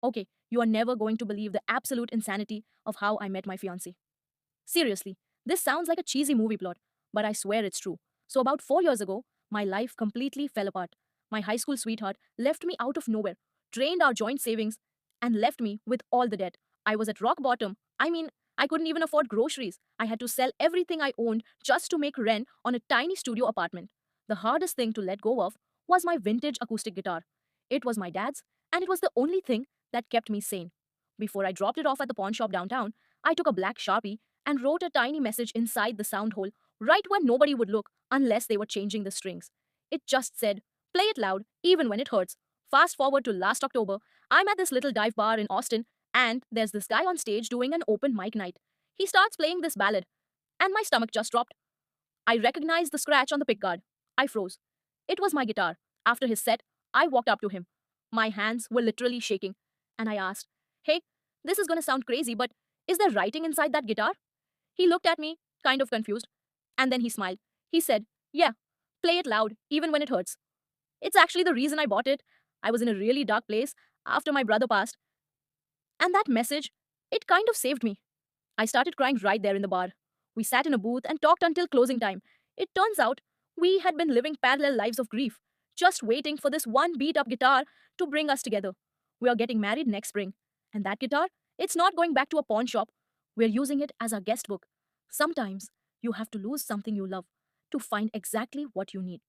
Okay, you are never going to believe the absolute insanity of how I met my fiancé. Seriously, this sounds like a cheesy movie plot, but I swear it's true. So, about 4 years ago, my life completely fell apart. My high school sweetheart left me out of nowhere, drained our joint savings, and left me with all the debt. I was at rock bottom. I mean, I couldn't even afford groceries. I had to sell everything I owned just to make rent on a tiny studio apartment. The hardest thing to let go of was my vintage acoustic guitar. It was my dad's, and it was the only thing that kept me sane. Before I dropped it off at the pawn shop downtown, I took a black sharpie and wrote a tiny message inside the sound hole, right where nobody would look unless they were changing the strings. It just said, "Play it loud, even when it hurts." Fast forward to last October, I'm at this little dive bar in Austin, and there's this guy on stage doing an open mic night. He starts playing this ballad, and my stomach just dropped. I recognized the scratch on the pickguard. I froze. It was my guitar. After his set, I walked up to him. My hands were literally shaking, and I asked, "Hey, this is gonna sound crazy, but is there writing inside that guitar?" He looked at me, kind of confused, and then he smiled. He said, "Yeah, play it loud, even when it hurts." It's actually the reason I bought it. I was in a really dark place after my brother passed, and that message, it kind of saved me. I started crying right there in the bar. We sat in a booth and talked until closing time. It turns out we had been living parallel lives of grief, just waiting for this one beat up guitar to bring us together. We are getting married next spring, and that guitar, it's not going back to a pawn shop. We're using it as our guest book. Sometimes you have to lose something you love to find exactly what you need.